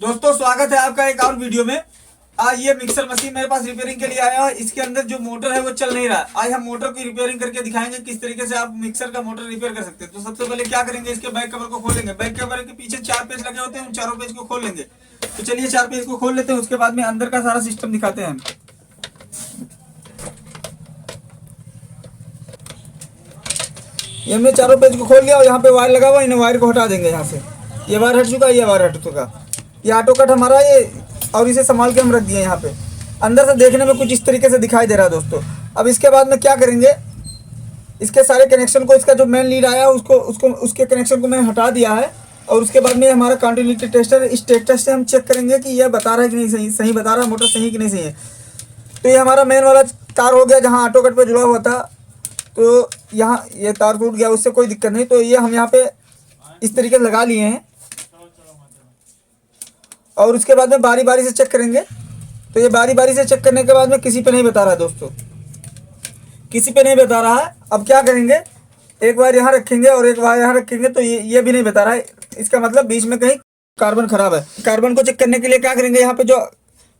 दोस्तों स्वागत है आपका एक और वीडियो में। आज ये मिक्सर मशीन मेरे पास रिपेयरिंग के लिए आया है। इसके अंदर जो मोटर है वो चल नहीं रहा। आज हम मोटर की रिपेयरिंग करके दिखाएंगे किस तरीके से आप मिक्सर का मोटर रिपेयर कर सकते हैं। तो सबसे पहले क्या करेंगे, इसके बैक कवर को खोलेंगे। बैक कवर के पीछे 4 पेज लगे होते हैं, उन चारों पेज को खोल लेंगे। तो चलिए 4 पेज को खोल लेते हैं, उसके बाद में अंदर का सारा सिस्टम दिखाते हैं हम। ये हमने चारों पेज को खोल लिया और यहाँ पे वायर लगा हुआ है, इन वायर को हटा देंगे। यहाँ से ये वायर हट चुका है, ये वायर हट चुका। ये ऑटो कट हमारा ये, और इसे संभाल के हम रख दिए यहाँ पे। अंदर से देखने में कुछ इस तरीके से दिखाई दे रहा है दोस्तों। अब इसके बाद में क्या करेंगे, इसके सारे कनेक्शन को, इसका जो मेन लीड आया उसके कनेक्शन को मैंने हटा दिया है। और उसके बाद में हमारा कंटिन्यूटी टेस्टर, इस टेस्टर से हम चेक करेंगे कि यह बता रहा है कि नहीं, सही बता रहा है मोटर, सही कि नहीं सही है। तो ये हमारा मेन वाला तार हो गया जहाँ ऑटो कट पर जुड़ा हुआ था, तो यहाँ ये तार टूट गया, उससे कोई दिक्कत नहीं। तो ये हम यहाँ पे इस तरीके से लगा लिए हैं और उसके बाद में बारी बारी से चेक करेंगे। तो ये बारी बारी से चेक करने के बाद में किसी पे नहीं बता रहा है दोस्तों, किसी पे नहीं बता रहा है। अब क्या करेंगे, एक वायर यहाँ रखेंगे और एक वायर यहाँ रखेंगे, तो ये भी नहीं बता रहा है। इसका मतलब बीच में कहीं कार्बन खराब है। कार्बन को चेक करने के लिए क्या करेंगे, यहाँ पे जो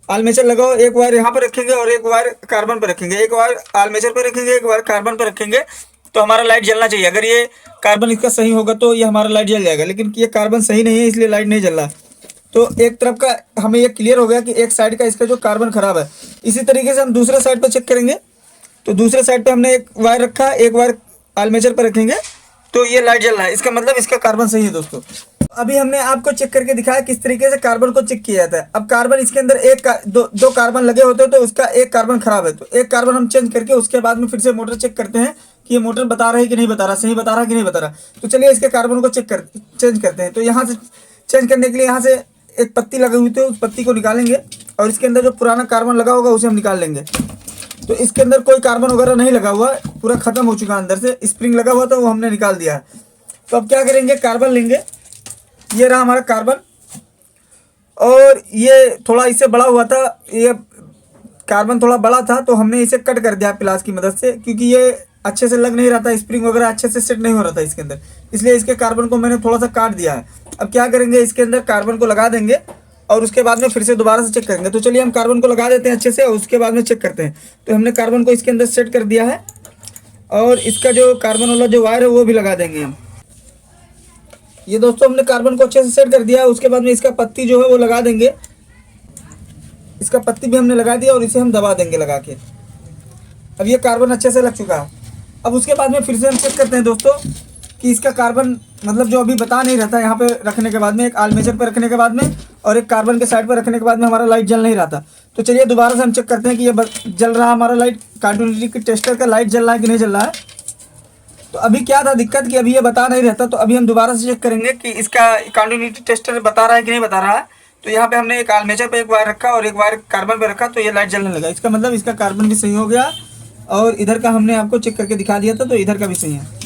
आर्मेचर लगा हो, एक वायर यहाँ पे रखेंगे और एक वायर कार्बन पे रखेंगे। एक वायर आर्मेचर पे रखेंगे, एक वायर कार्बन पे रखेंगे, तो हमारा लाइट जलना चाहिए। अगर ये कार्बन इसका सही होगा तो ये हमारा लाइट जल जाएगा, लेकिन ये कार्बन सही नहीं है इसलिए लाइट नहीं जल रहा। तो एक तरफ का हमें ये क्लियर हो गया कि एक साइड का इसका जो कार्बन खराब है। इसी तरीके से हम दूसरे साइड पर चेक करेंगे। तो दूसरे साइड पे हमने एक वायर रखा है, एक वायर आर्मेचर पर रखेंगे, तो ये लाइट जल रहा है। इसका मतलब इसका कार्बन सही है दोस्तों। अभी हमने आपको चेक करके दिखाया किस तरीके से कार्बन को चेक किया जाता है। अब कार्बन इसके अंदर दो कार्बन लगे होते हैं, तो उसका एक कार्बन खराब है, तो एक कार्बन हम चेंज करके उसके बाद में फिर से मोटर चेक करते हैं कि ये मोटर बता रहा है कि नहीं बता रहा, सही बता रहा है कि नहीं बता रहा। तो चलिए इसके कार्बन को चेंज करते हैं। तो यहाँ से चेंज करने के लिए यहाँ से एक पत्ती लगी हुई थी, उस पत्ती को निकालेंगे और इसके अंदर जो पुराना कार्बन लगा होगा उसे हम निकाल लेंगे। तो इसके अंदर कोई कार्बन वगैरह नहीं लगा हुआ, पूरा खत्म हो चुका है। अंदर से स्प्रिंग लगा हुआ था, वो हमने निकाल दिया है। तो अब क्या करेंगे, कार्बन लेंगे, ये रहा हमारा कार्बन, और ये थोड़ा इससे बड़ा हुआ था, ये कार्बन थोड़ा बड़ा था, तो हमने इसे कट कर दिया प्लास की मदद से, क्योंकि ये अच्छे से लग नहीं रहा था, स्प्रिंग वगैरह अच्छे से सेट नहीं हो रहा था इसके अंदर, इसलिए इसके कार्बन को मैंने थोड़ा सा काट दिया है। अब क्या करेंगे, इसके अंदर कार्बन को लगा देंगे और उसके बाद में फिर से दोबारा से चेक करेंगे। तो चलिए हम कार्बन को लगा देते हैं अच्छे से और उसके बाद में चेक करते हैं। तो हमने कार्बन को इसके अंदर सेट कर दिया है और इसका जो कार्बन वाला जो वायर है वो भी लगा देंगे हम। ये दोस्तों हमने कार्बन को अच्छे से सेट कर दिया है। उसके बाद में इसका पत्ती जो है वो लगा देंगे, इसका पत्ती भी हमने लगा दिया और इसे हम दबा देंगे लगा के। अब ये कार्बन अच्छे से लग चुका है। अब उसके बाद में फिर से हम चेक करते हैं दोस्तों कि इसका कार्बन मतलब जो अभी बता नहीं रहा था, यहाँ पे रखने के बाद में, एक आर्मेचर पर रखने के बाद में और एक कार्बन के साइड पर रखने के बाद में हमारा लाइट जल नहीं रहा था। तो चलिए दोबारा से हम चेक करते हैं कि ये जल रहा है हमारा लाइट, कंटिन्यूटी टेस्टर का लाइट जल रहा है कि नहीं जल रहा है। तो अभी क्या था दिक्कत कि अभी ये बता नहीं रहता, तो अभी हम दोबारा से चेक करेंगे कि इसका कंटिन्यूटी टेस्टर बता रहा है कि नहीं बता रहा है। तो यहाँ पे हमने एक आर्मेचर पे एक वायर रखा और एक वायर कार्बन पे रखा, तो ये लाइट जलने लगा। इसका मतलब इसका कार्बन भी सही हो गया और इधर का हमने आपको चेक करके दिखा दिया था, तो इधर का भी सही है।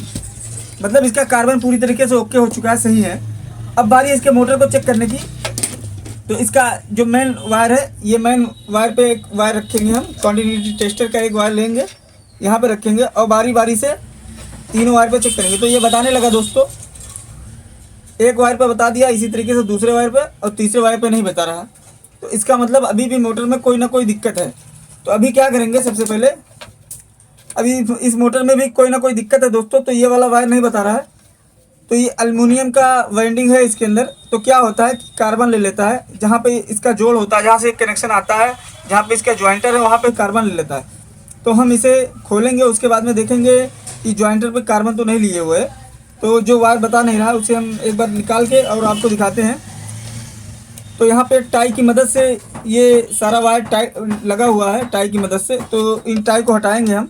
मतलब इसका कार्बन पूरी तरीके से ओके हो चुका है, सही है। अब बारी है इसके मोटर को चेक करने की। तो इसका जो मेन वायर है, ये मेन वायर पे एक वायर रखेंगे हम, कंटिन्यूटी टेस्टर का एक वायर लेंगे, यहाँ पे रखेंगे और बारी बारी से तीनों वायर पे चेक करेंगे। तो ये बताने लगा दोस्तों, एक वायर पे बता दिया, इसी तरीके से दूसरे वायर पे और तीसरे वायर पे नहीं बता रहा। तो इसका मतलब अभी भी मोटर में कोई ना कोई दिक्कत है। तो अभी क्या करेंगे, सबसे पहले अभी इस मोटर में भी कोई ना कोई दिक्कत है दोस्तों। तो ये वाला वायर नहीं बता रहा है, तो ये एल्युमिनियम का वाइंडिंग है इसके अंदर। तो क्या होता है कि कार्बन ले लेता है, जहाँ पे इसका जोड़ होता है, जहाँ से कनेक्शन आता है, जहाँ पे इसका ज्वाइंटर है, वहाँ पे कार्बन ले लेता है। तो हम इसे खोलेंगे, उसके बाद में देखेंगे कि ज्वाइंटर पे कार्बन तो नहीं लिए हुए, तो जो वायर बता नहीं रहा उसे हम एक बार निकाल के और आपको दिखाते हैं। तो यहाँ पे टाई की मदद से ये सारा वायर टाई लगा हुआ है, टाई की मदद से। तो इन टाई को हटाएंगे हम।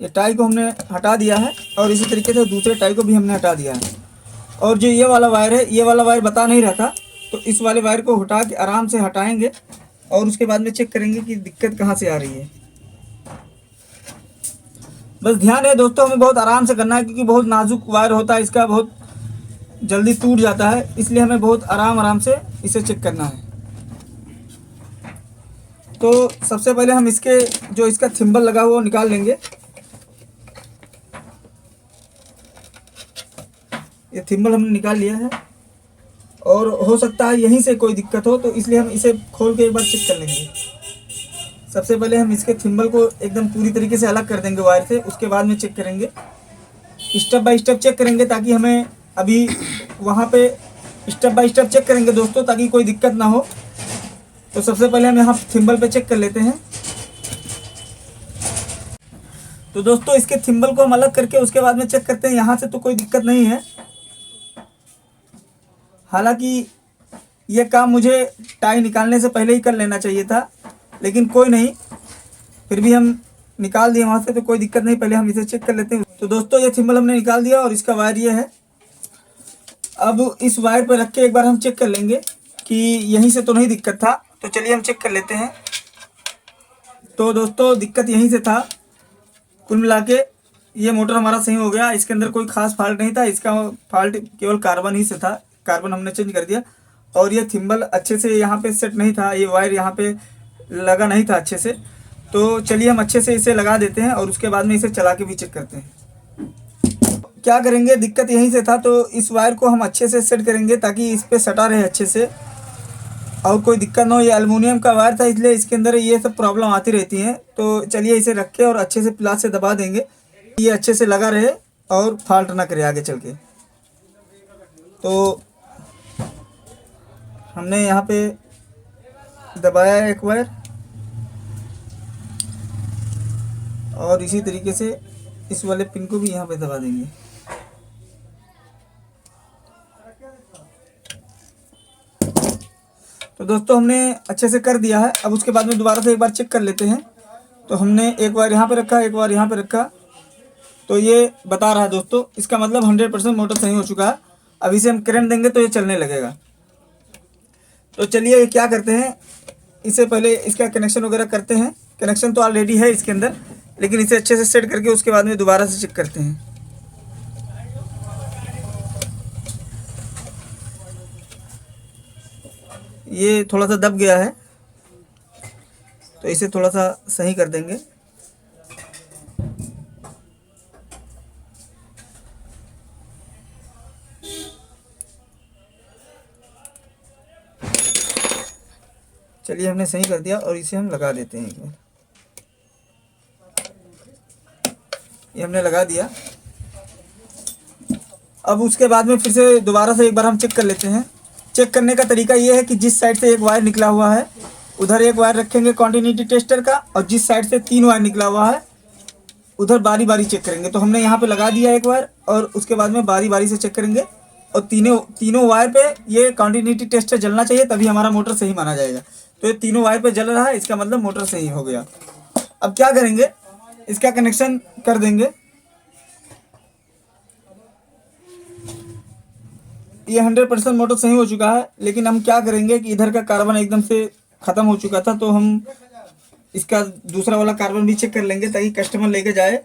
ये टाई को हमने हटा दिया है और इसी तरीके से दूसरे टाई को भी हमने हटा दिया है। और जो ये वाला वायर है, ये वाला वायर बता नहीं रहा था, तो इस वाले वायर को हटा के आराम से हटाएंगे और उसके बाद में चेक करेंगे कि दिक्कत कहाँ से आ रही है। बस ध्यान है दोस्तों, हमें बहुत आराम से करना है, क्योंकि बहुत नाजुक वायर होता है इसका, बहुत जल्दी टूट जाता है, इसलिए हमें बहुत आराम से इसे चेक करना है। तो सबसे पहले हम इसके जो इसका थिम्बल लगा हुआ वो निकाल लेंगे। ये थिम्बल हमने निकाल लिया है, और हो सकता है यहीं से कोई दिक्कत हो, तो इसलिए हम इसे खोल के एक बार चेक कर लेंगे। सबसे पहले हम इसके थिम्बल को एकदम पूरी तरीके से अलग कर देंगे वायर से, उसके बाद में चेक करेंगे, स्टेप बाय स्टेप चेक करेंगे, ताकि हमें अभी वहाँ पे स्टेप बाय स्टेप चेक करेंगे दोस्तों, ताकि कोई दिक्कत ना हो। तो सबसे पहले हम यहाँ थिम्बल पे चेक कर लेते हैं। तो दोस्तों इसके थिम्बल को हम अलग करके उसके बाद में चेक करते हैं। यहाँ से तो कोई दिक्कत नहीं है, हालांकि ये काम मुझे टाई निकालने से पहले ही कर लेना चाहिए था, लेकिन कोई नहीं, फिर भी हम निकाल दिए वहाँ से, तो कोई दिक्कत नहीं। पहले हम इसे चेक कर लेते हैं। तो दोस्तों ये थिम्बल हमने निकाल दिया और इसका वायर ये है। अब इस वायर पर रख के एक बार हम चेक कर लेंगे कि यहीं से तो नहीं दिक्कत था। तो चलिए हम चेक कर लेते हैं। तो दोस्तों दिक्कत यहीं से था। कुल मिला के ये मोटर हमारा सही हो गया, इसके अंदर कोई खास फॉल्ट नहीं था। इसका फॉल्ट केवल कार्बन ही से था, कार्बन हमने चेंज कर दिया। और ये थिम्बल अच्छे से यहाँ पे सेट नहीं था, ये वायर यहाँ पे लगा नहीं था अच्छे से। तो चलिए हम अच्छे से इसे लगा देते हैं और उसके बाद में इसे चला के भी चेक करते हैं। क्या करेंगे, दिक्कत यहीं से था, तो इस वायर को हम अच्छे से सेट करेंगे ताकि इस पर सटा रहे अच्छे से और कोई दिक्कत ना हो। ये एल्युमिनियम का वायर था, इसलिए इसके अंदर ये सब प्रॉब्लम आती रहती हैं। तो चलिए इसे रख के और अच्छे से प्लास से दबा देंगे, ये अच्छे से लगा रहे और फॉल्ट ना करे आगे चल के। तो हमने यहाँ पे दबाया एक वायर, और इसी तरीके से इस वाले पिन को भी यहाँ पे दबा देंगे। तो दोस्तों हमने अच्छे से कर दिया है। अब उसके बाद में दोबारा से एक बार चेक कर लेते हैं। तो हमने एक बार यहाँ पे रखा, एक बार यहाँ पे रखा, तो ये बता रहा है दोस्तों, इसका मतलब 100% मोटर सही हो चुका है। अब इसे हम करंट देंगे तो ये चलने लगेगा। तो चलिए क्या करते हैं, इसे पहले इसका कनेक्शन वगैरह करते हैं। कनेक्शन तो ऑलरेडी है इसके अंदर, लेकिन इसे अच्छे से सेट करके उसके बाद में दोबारा से चेक करते हैं। ये थोड़ा सा दब गया है, तो इसे थोड़ा सा सही कर देंगे। चलिए हमने सही कर दिया और इसे हम लगा देते हैं एक बार। ये हमने लगा दिया। अब उसके बाद में फिर से दोबारा से एक बार हम चेक कर लेते हैं। चेक करने का तरीका ये है कि जिस साइड से एक वायर निकला हुआ है उधर एक वायर रखेंगे कॉन्टिन्यूटी टेस्टर का, और जिस साइड से 3 वायर निकला हुआ है उधर बारी बारी चेक करेंगे। तो हमने यहाँ पे लगा दिया एक वायर, और उसके बाद में बारी बारी से चेक करेंगे, और तीनों वायर पे ये कॉन्टिन्यूटी टेस्टर जलना चाहिए, तभी हमारा मोटर सही माना जाएगा। तो ये तीनों वायर पे जल रहा है, इसका मतलब मोटर सही हो गया। अब क्या करेंगे, इसका कनेक्शन कर देंगे। ये 100% मोटर सही हो चुका है, लेकिन हम क्या करेंगे कि इधर का कार्बन एकदम से ख़त्म हो चुका था, तो हम इसका दूसरा वाला कार्बन भी चेक कर लेंगे, ताकि कस्टमर लेके जाए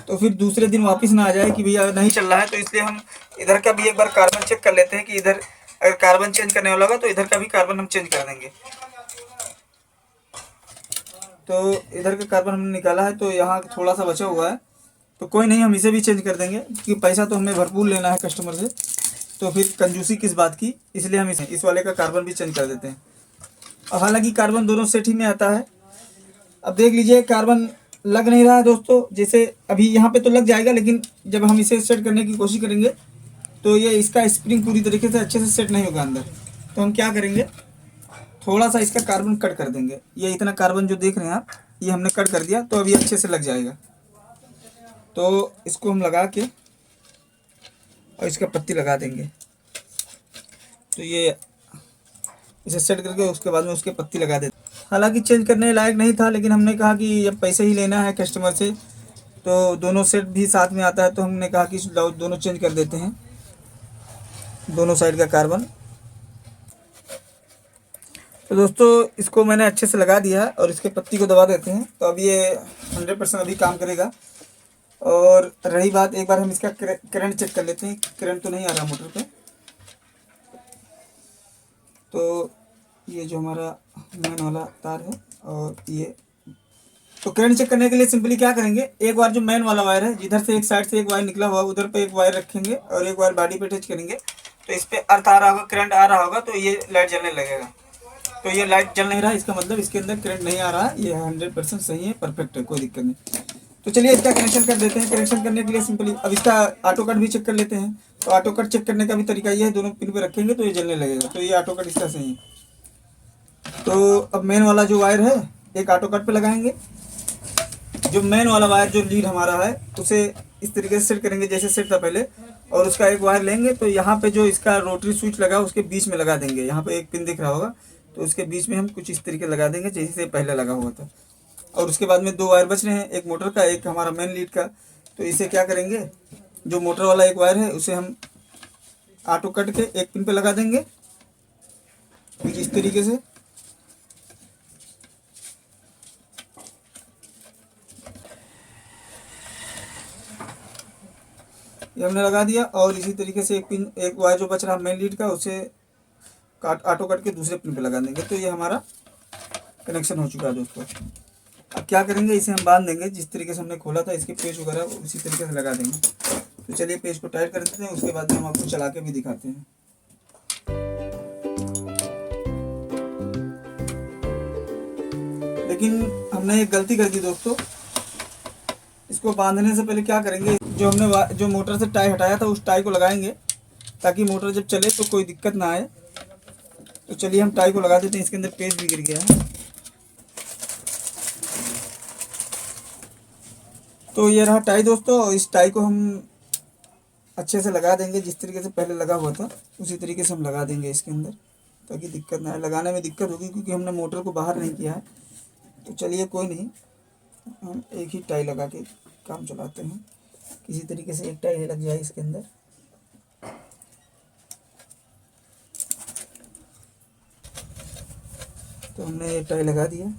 तो फिर दूसरे दिन वापस ना आ जाए कि भैया नहीं चल रहा है। तो इसलिए हम इधर का भी एक बार कार्बन चेक कर लेते हैं कि इधर अगर कार्बन चेंज करने वाला होगा तो इधर का भी कार्बन हम चेंज कर देंगे। तो इधर का कार्बन हमने निकाला है, तो यहाँ थोड़ा सा बचा हुआ है, तो कोई नहीं, हम इसे भी चेंज कर देंगे, क्योंकि पैसा तो हमें भरपूर लेना है कस्टमर से, तो फिर कंजूसी किस बात की, इसलिए हम इस वाले का कार्बन भी चेंज कर देते हैं। और हालांकि कार्बन दोनों सेट ही में आता है। अब देख लीजिए कार्बन लग नहीं रहा है दोस्तों, जैसे अभी यहाँ पे तो लग जाएगा, लेकिन जब हम इसे सेट करने की कोशिश करेंगे तो ये इसका स्प्रिंग पूरी तरीके से अच्छे से सेट नहीं होगा अंदर। तो हम क्या करेंगे, थोड़ा सा इसका कार्बन कट कर देंगे। ये इतना कार्बन जो देख रहे हैं आप, ये हमने कट कर दिया, तो अभी अच्छे से लग जाएगा। तो इसको हम लगा के और इसका पत्ती लगा देंगे। तो ये इसे सेट करके उसके बाद में उसके पत्ती लगा देते। हालांकि चेंज करने लायक नहीं था, लेकिन हमने कहा कि जब पैसे ही लेना है कस्टमर से, तो दोनों सेट भी साथ में आता है, तो हमने कहा कि दोनों चेंज कर देते हैं, दोनों साइड का कार्बन। तो दोस्तों इसको मैंने अच्छे से लगा दिया है और इसके पत्ती को दबा देते हैं। तो अब ये 100% अभी काम करेगा। और रही बात, एक बार हम इसका करंट चेक कर लेते हैं। करंट तो नहीं आ रहा मोटर पे। तो ये जो हमारा मेन वाला तार है और ये तो करंट चेक करने के लिए सिंपली क्या करेंगे, एक बार जो मेन वाला वायर है, जिधर से एक साइड से एक वायर निकला हुआ उधर पे एक वायर रखेंगे और एक वायर बॉडी पे टच करेंगे, तो इस पे अर्थ आ रहा होगा, करंट आ रहा होगा, तो ये लाइट जलने लगेगा। तो ये लाइट जल नहीं रहा, इसका मतलब इसके अंदर करंट नहीं आ रहा है, ये 100% सही है, परफेक्ट है, कोई दिक्कत नहीं। तो चलिए इसका कनेक्शन कर देते हैं। कनेक्शन करने के लिए सिंपली अब इसका ऑटो कट भी चेक कर लेते हैं। तो ऑटो कट चेक करने का भी तरीका ये है, दोनों पिन पे रखेंगे तो ये जलने लगेगा, तो ये ऑटो कट इसका सही है। तो अब मेन वाला जो वायर है एक ऑटो कट पे लगाएंगे। जो मेन वाला वायर जो लीड हमारा है उसे इस तरीके से सेट करेंगे जैसे सेट था पहले, और उसका एक वायर लेंगे तो यहाँ पे जो इसका रोटरी स्विच लगा उसके बीच में लगा देंगे। यहाँ पे एक पिन दिख रहा होगा तो उसके बीच में हम कुछ इस तरीके लगा देंगे जैसे पहले लगा हुआ था। और उसके बाद में दो वायर बच रहे हैं, एक मोटर का एक हमारा मेन लीड का। तो इसे क्या करेंगे, जो मोटर वाला एक वायर है उसे हम ऑटो कट के एक पिन पे लगा देंगे कुछ इस तरीके से। ये हमने लगा दिया और इसी तरीके से एक वायर जो बच रहा मेन लीड का उसे ऑटो कट के दूसरे पिन पे लगा देंगे। तो ये हमारा कनेक्शन हो चुका है दोस्तों। अब क्या करेंगे, इसे हम बांध देंगे जिस तरीके से हमने खोला था, इसके पेच वगैरह उसी तरीके से लगा देंगे। तो चलिए पेच को टाइट कर देते हैं, उसके बाद में हम आपको चला के भी दिखाते हैं। लेकिन हमने एक गलती कर दी दोस्तों, इसको बांधने से पहले क्या करेंगे, जो हमने जो मोटर से टाई हटाया था उस टाई को लगाएंगे ताकि मोटर जब चले तो कोई दिक्कत ना आए। तो चलिए हम टाई को लगा देते हैं, इसके अंदर पेच भी गिर गया है। तो ये रहा टाई दोस्तों, और इस टाई को हम अच्छे से लगा देंगे जिस तरीके से पहले लगा हुआ था उसी तरीके से हम लगा देंगे इसके अंदर ताकि दिक्कत ना आए। लगाने में दिक्कत होगी क्योंकि हमने मोटर को बाहर नहीं किया है। तो चलिए कोई नहीं, हम एक ही टाई लगा के काम चलाते हैं, किसी तरीके से एक टाई लग जाए इसके अंदर। तो हमने एक टाई लगा दिया।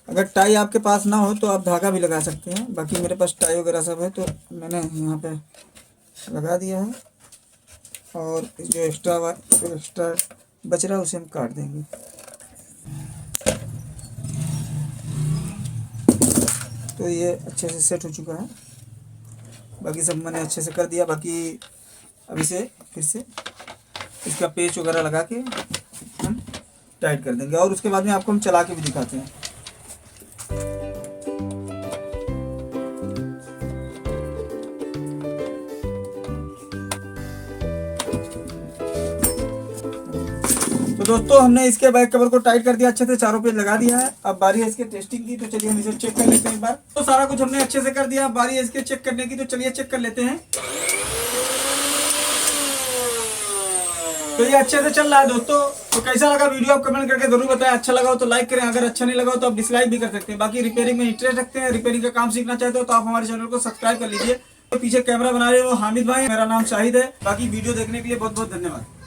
अगर टाई आपके पास ना हो तो आप धागा भी लगा सकते हैं, बाकी मेरे पास टाई वगैरह सब है तो मैंने यहाँ पे लगा दिया है। और जो एक्स्ट्रा बच रहा है उसे हम काट देंगे। तो ये अच्छे से सेट हो चुका है, बाकी सब मैंने अच्छे से कर दिया। बाकी अब इसे फिर से इसका पेच वगैरह लगा के हम टाइट कर देंगे और उसके बाद में आपको हम चला के भी दिखाते हैं। तो दोस्तों हमने इसके बैक कवर को टाइट कर दिया, अच्छे से चारों पेज लगा दिया है। अब बारी है इसके टेस्टिंग की, तो चलिए हम इसे चेक कर लेते हैं एक बार। तो सारा कुछ हमने अच्छे से कर दिया, बारी है इसके चेक करने की, तो चलिए चेक कर लेते हैं। तो ये अच्छे से चल रहा है दोस्तों। तो कैसा लगा वीडियो आप कमेंट करके जरूर बताएं। अच्छा लगा हो तो लाइक करें, अगर अच्छा नहीं लगा हो तो आप डिसलाइक भी कर सकते हैं। बाकी रिपेयरिंग में इंटरेस्ट रखते हैं, रिपेयरिंग का काम सीखना चाहते हो तो आप हमारे चैनल को सब्सक्राइब कर लीजिए। तो पीछे कैमरा बना रहे हो हामिद भाई, मेरा नाम शाहिद है। बाकी वीडियो देखने के लिए बहुत बहुत धन्यवाद।